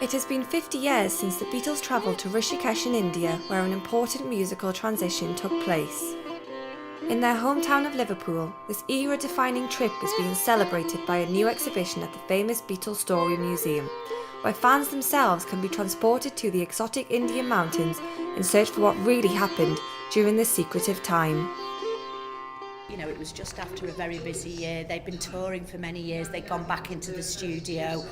It has been 50 years since the Beatles travelled to Rishikesh in India, where an important musical transition took place. In their hometown of Liverpool, this era-defining trip is being celebrated by a new exhibition at the famous Beatles Story Museum, where fans themselves can be transported to the exotic Indian mountains in search for what really happened during this secretive time. You know, it was just after a very busy year. They'd been touring for many years. They'd gone back into the studio.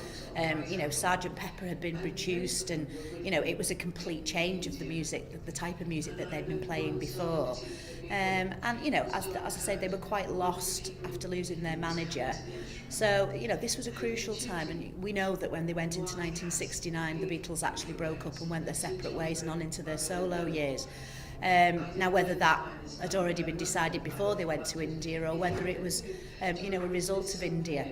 Sergeant Pepper had been produced, and it was a complete change of the music, the type of music that they'd been playing before. As I say, they were quite lost after losing their manager. So, this was a crucial time, and we know that when they went into 1969, the Beatles actually broke up and went their separate ways and on into their solo years. Now, whether that had already been decided before they went to India or whether it was, a result of India.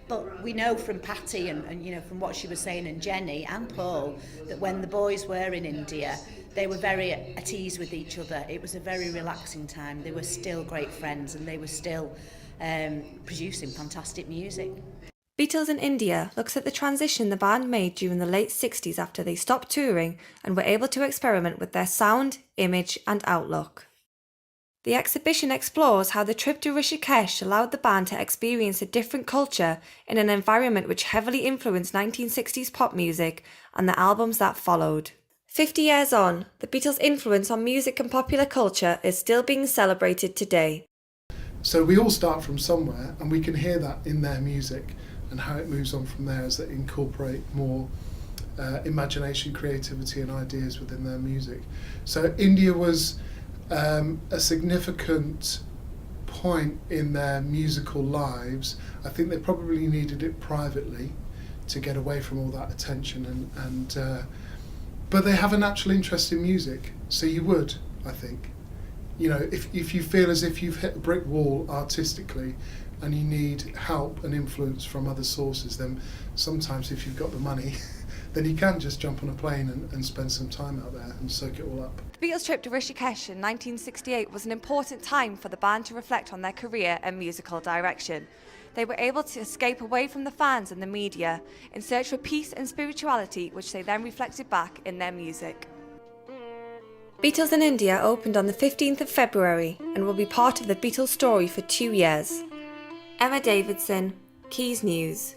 But we know from Patty and from what she was saying, and Jenny and Paul, that when the boys were in India, they were very at ease with each other. It was a very relaxing time. They were still great friends, and they were still producing fantastic music. Beatles in India looks at the transition the band made during the late 60s after they stopped touring and were able to experiment with their sound, image and outlook. The exhibition explores how the trip to Rishikesh allowed the band to experience a different culture in an environment which heavily influenced 1960s pop music and the albums that followed. 50 years on, the Beatles' influence on music and popular culture is still being celebrated today. So we all start from somewhere, and we can hear that in their music and how it moves on from there as they incorporate more imagination, creativity and ideas within their music. So India was a significant point in their musical lives. I think they probably needed it privately to get away from all that attention, but they have a natural interest in music, so you would, I think. If you feel as if you've hit a brick wall artistically and you need help and influence from other sources, then sometimes if you've got the money, then you can just jump on a plane and spend some time out there and soak it all up. The Beatles' trip to Rishikesh in 1968 was an important time for the band to reflect on their career and musical direction. They were able to escape away from the fans and the media in search for peace and spirituality, which they then reflected back in their music. Beatles in India opened on the 15th of February and will be part of the Beatles story for 2 years. Emma Davidson, Keys News.